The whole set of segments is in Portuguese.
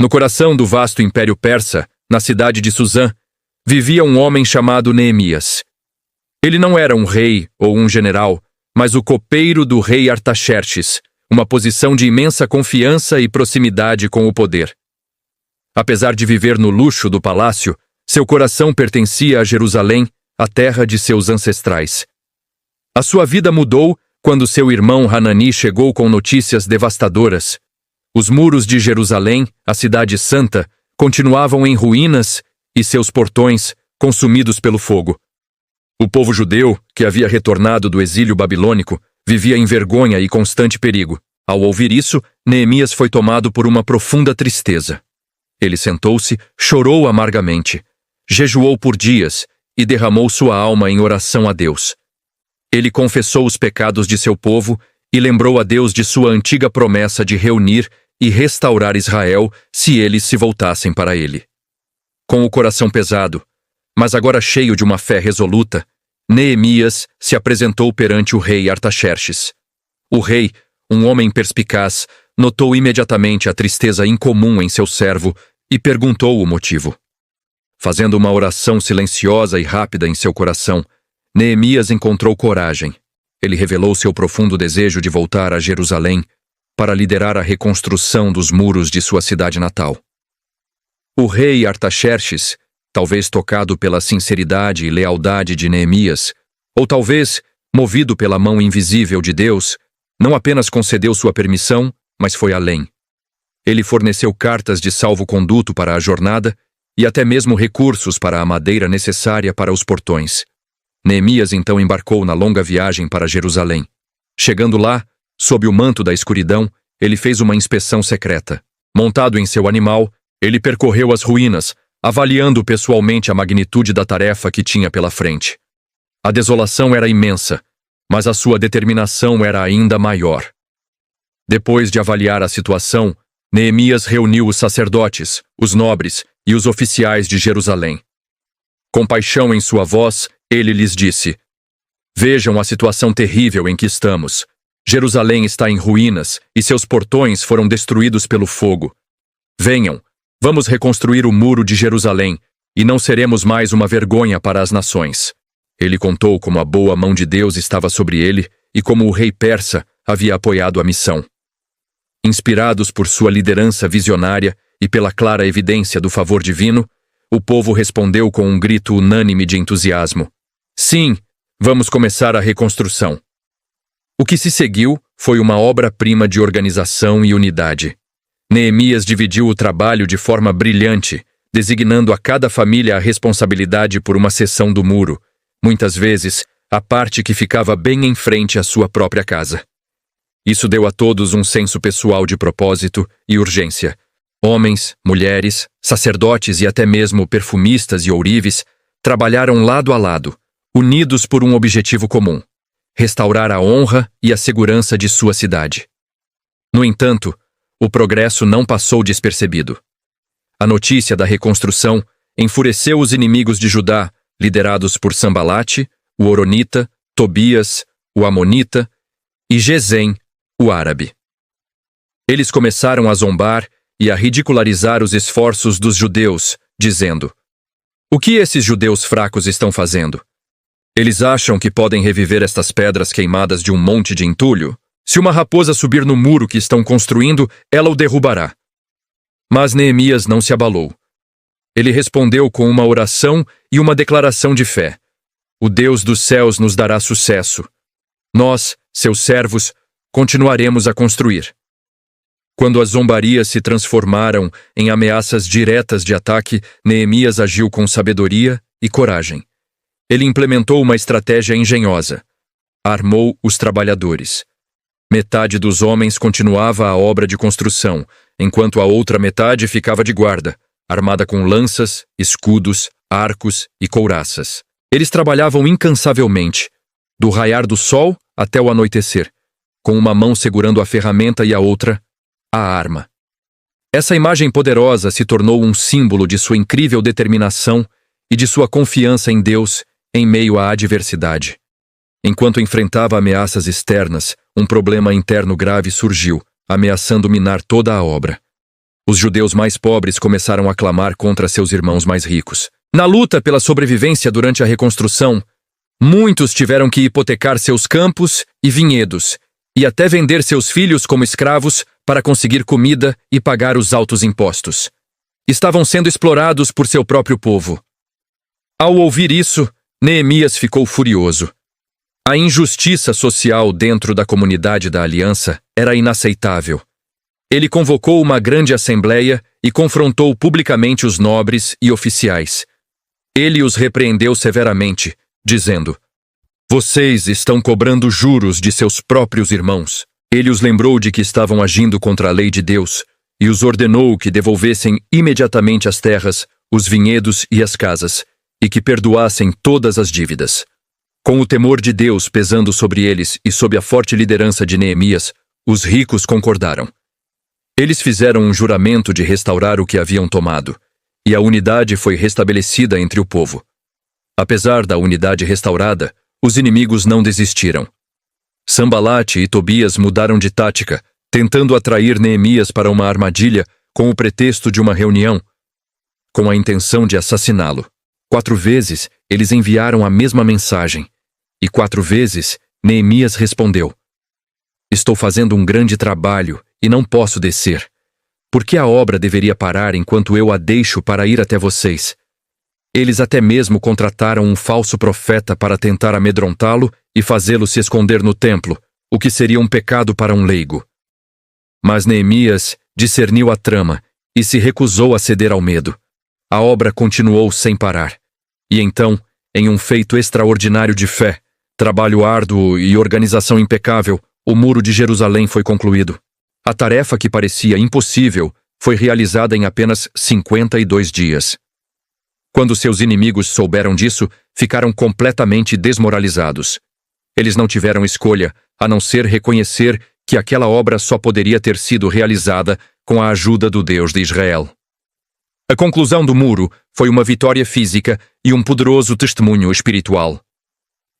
No coração do vasto Império Persa, na cidade de Suzã, vivia um homem chamado Neemias. Ele não era um rei ou um general, mas o copeiro do rei Artaxerxes, uma posição de imensa confiança e proximidade com o poder. Apesar de viver no luxo do palácio, seu coração pertencia a Jerusalém, a terra de seus ancestrais. A sua vida mudou quando seu irmão Hanani chegou com notícias devastadoras. Os muros de Jerusalém, a cidade santa, continuavam em ruínas e seus portões consumidos pelo fogo. O povo judeu, que havia retornado do exílio babilônico, vivia em vergonha e constante perigo. Ao ouvir isso, Neemias foi tomado por uma profunda tristeza. Ele sentou-se, chorou amargamente, jejuou por dias e derramou sua alma em oração a Deus. Ele confessou os pecados de seu povo e lembrou a Deus de sua antiga promessa de reunir e restaurar Israel se eles se voltassem para ele. Com o coração pesado, mas agora cheio de uma fé resoluta, Neemias se apresentou perante o rei Artaxerxes. O rei, um homem perspicaz, notou imediatamente a tristeza incomum em seu servo e perguntou o motivo. Fazendo uma oração silenciosa e rápida em seu coração, Neemias encontrou coragem. Ele revelou seu profundo desejo de voltar a Jerusalém para liderar a reconstrução dos muros de sua cidade natal. O rei Artaxerxes, talvez tocado pela sinceridade e lealdade de Neemias, ou talvez movido pela mão invisível de Deus, não apenas concedeu sua permissão, mas foi além. Ele forneceu cartas de salvo-conduto para a jornada e até mesmo recursos para a madeira necessária para os portões. Neemias então embarcou na longa viagem para Jerusalém. Chegando lá, sob o manto da escuridão, ele fez uma inspeção secreta. Montado em seu animal, ele percorreu as ruínas, avaliando pessoalmente a magnitude da tarefa que tinha pela frente. A desolação era imensa, mas a sua determinação era ainda maior. Depois de avaliar a situação, Neemias reuniu os sacerdotes, os nobres e os oficiais de Jerusalém. Com paixão em sua voz, ele lhes disse: "Vejam a situação terrível em que estamos. Jerusalém está em ruínas e seus portões foram destruídos pelo fogo. Venham, vamos reconstruir o muro de Jerusalém e não seremos mais uma vergonha para as nações." Ele contou como a boa mão de Deus estava sobre ele e como o rei persa havia apoiado a missão. Inspirados por sua liderança visionária e pela clara evidência do favor divino, o povo respondeu com um grito unânime de entusiasmo: "Sim, vamos começar a reconstrução." O que se seguiu foi uma obra-prima de organização e unidade. Neemias dividiu o trabalho de forma brilhante, designando a cada família a responsabilidade por uma seção do muro, muitas vezes a parte que ficava bem em frente à sua própria casa. Isso deu a todos um senso pessoal de propósito e urgência. Homens, mulheres, sacerdotes e até mesmo perfumistas e ourives trabalharam lado a lado, unidos por um objetivo comum: restaurar a honra e a segurança de sua cidade. No entanto, o progresso não passou despercebido. A notícia da reconstrução enfureceu os inimigos de Judá, liderados por Sambalate, o Horonita, Tobias, o Amonita, e Gesem, o árabe. Eles começaram a zombar e a ridicularizar os esforços dos judeus, dizendo: "O que esses judeus fracos estão fazendo? Eles acham que podem reviver estas pedras queimadas de um monte de entulho? Se uma raposa subir no muro que estão construindo, ela o derrubará." Mas Neemias não se abalou. Ele respondeu com uma oração e uma declaração de fé: "O Deus dos céus nos dará sucesso. Nós, seus servos, continuaremos a construir." Quando as zombarias se transformaram em ameaças diretas de ataque, Neemias agiu com sabedoria e coragem. Ele implementou uma estratégia engenhosa. Armou os trabalhadores. Metade dos homens continuava a obra de construção, enquanto a outra metade ficava de guarda, armada com lanças, escudos, arcos e couraças. Eles trabalhavam incansavelmente, do raiar do sol até o anoitecer, com uma mão segurando a ferramenta e a outra, a arma. Essa imagem poderosa se tornou um símbolo de sua incrível determinação e de sua confiança em Deus em meio à adversidade. Enquanto enfrentava ameaças externas, um problema interno grave surgiu, ameaçando minar toda a obra. Os judeus mais pobres começaram a clamar contra seus irmãos mais ricos. Na luta pela sobrevivência durante a reconstrução, muitos tiveram que hipotecar seus campos e vinhedos, e até vender seus filhos como escravos para conseguir comida e pagar os altos impostos. Estavam sendo explorados por seu próprio povo. Ao ouvir isso, Neemias ficou furioso. A injustiça social dentro da comunidade da aliança era inaceitável. Ele convocou uma grande assembleia e confrontou publicamente os nobres e oficiais. Ele os repreendeu severamente, dizendo: "Vocês estão cobrando juros de seus próprios irmãos." Ele os lembrou de que estavam agindo contra a lei de Deus e os ordenou que devolvessem imediatamente as terras, os vinhedos e as casas, e que perdoassem todas as dívidas. Com o temor de Deus pesando sobre eles e sob a forte liderança de Neemias, os ricos concordaram. Eles fizeram um juramento de restaurar o que haviam tomado, e a unidade foi restabelecida entre o povo. Apesar da unidade restaurada, os inimigos não desistiram. Sanbalate e Tobias mudaram de tática, tentando atrair Neemias para uma armadilha com o pretexto de uma reunião, com a intenção de assassiná-lo. 4 vezes eles enviaram a mesma mensagem, e 4 vezes Neemias respondeu: "Estou fazendo um grande trabalho e não posso descer. Por que a obra deveria parar enquanto eu a deixo para ir até vocês?" Eles até mesmo contrataram um falso profeta para tentar amedrontá-lo e fazê-lo se esconder no templo, o que seria um pecado para um leigo. Mas Neemias discerniu a trama e se recusou a ceder ao medo. A obra continuou sem parar. E então, em um feito extraordinário de fé, trabalho árduo e organização impecável, o muro de Jerusalém foi concluído. A tarefa que parecia impossível foi realizada em apenas 52 dias. Quando seus inimigos souberam disso, ficaram completamente desmoralizados. Eles não tiveram escolha, a não ser reconhecer que aquela obra só poderia ter sido realizada com a ajuda do Deus de Israel. A conclusão do muro foi uma vitória física e um poderoso testemunho espiritual.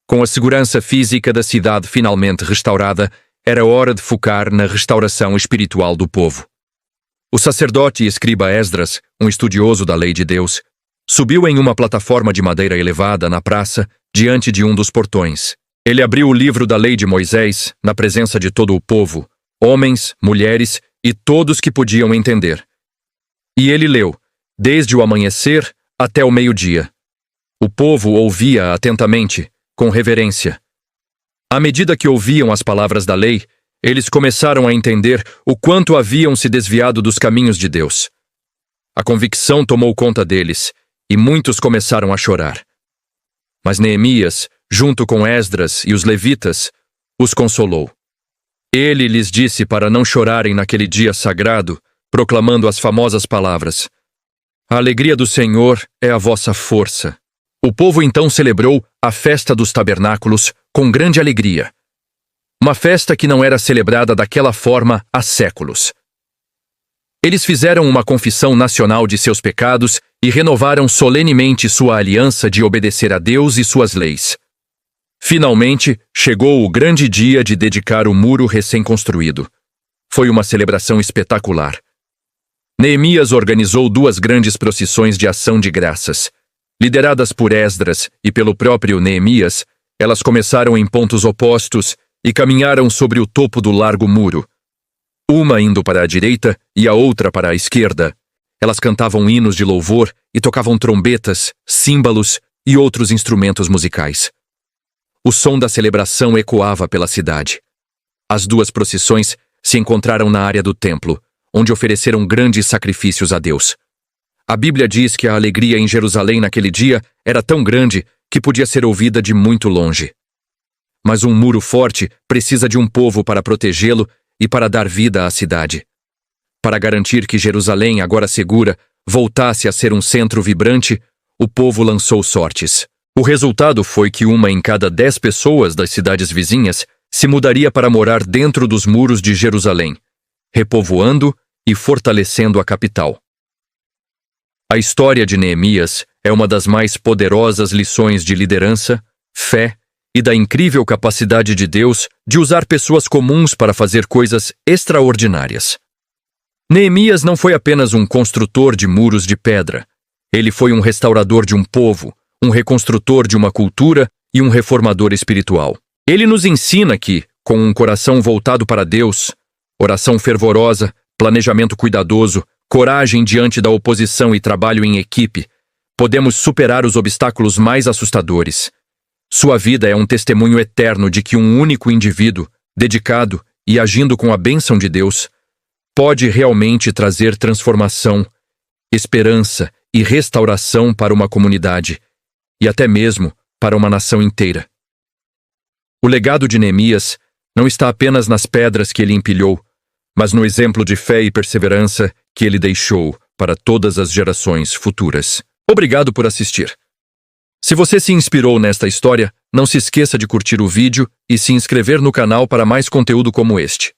Com a segurança física da cidade finalmente restaurada, era hora de focar na restauração espiritual do povo. O sacerdote e escriba Esdras, um estudioso da lei de Deus, subiu em uma plataforma de madeira elevada na praça, diante de um dos portões. Ele abriu o livro da lei de Moisés, na presença de todo o povo, homens, mulheres e todos que podiam entender. E ele leu, desde o amanhecer até o meio-dia. O povo ouvia atentamente, com reverência. À medida que ouviam as palavras da lei, eles começaram a entender o quanto haviam se desviado dos caminhos de Deus. A convicção tomou conta deles, e muitos começaram a chorar. Mas Neemias, junto com Esdras e os levitas, os consolou. Ele lhes disse para não chorarem naquele dia sagrado, proclamando as famosas palavras: "A alegria do Senhor é a vossa força." O povo então celebrou a festa dos tabernáculos com grande alegria. Uma festa que não era celebrada daquela forma há séculos. Eles fizeram uma confissão nacional de seus pecados e renovaram solenemente sua aliança de obedecer a Deus e suas leis. Finalmente, chegou o grande dia de dedicar o muro recém-construído. Foi uma celebração espetacular. Neemias organizou 2 grandes procissões de ação de graças. Lideradas por Esdras e pelo próprio Neemias, elas começaram em pontos opostos e caminharam sobre o topo do largo muro. Uma indo para a direita e a outra para a esquerda. Elas cantavam hinos de louvor e tocavam trombetas, símbolos e outros instrumentos musicais. O som da celebração ecoava pela cidade. As 2 procissões se encontraram na área do templo, onde ofereceram grandes sacrifícios a Deus. A Bíblia diz que a alegria em Jerusalém naquele dia era tão grande que podia ser ouvida de muito longe. Mas um muro forte precisa de um povo para protegê-lo e para dar vida à cidade. Para garantir que Jerusalém, agora segura, voltasse a ser um centro vibrante, o povo lançou sortes. O resultado foi que 1 em cada 10 pessoas das cidades vizinhas se mudaria para morar dentro dos muros de Jerusalém, repovoando e fortalecendo a capital. A história de Neemias é uma das mais poderosas lições de liderança, fé e da incrível capacidade de Deus de usar pessoas comuns para fazer coisas extraordinárias. Neemias não foi apenas um construtor de muros de pedra. Ele foi um restaurador de um povo, um reconstrutor de uma cultura e um reformador espiritual. Ele nos ensina que, com um coração voltado para Deus, oração fervorosa, planejamento cuidadoso, coragem diante da oposição e trabalho em equipe, podemos superar os obstáculos mais assustadores. Sua vida é um testemunho eterno de que um único indivíduo, dedicado e agindo com a bênção de Deus, pode realmente trazer transformação, esperança e restauração para uma comunidade e até mesmo para uma nação inteira. O legado de Neemias não está apenas nas pedras que ele empilhou, mas no exemplo de fé e perseverança que ele deixou para todas as gerações futuras. Obrigado por assistir. Se você se inspirou nesta história, não se esqueça de curtir o vídeo e se inscrever no canal para mais conteúdo como este.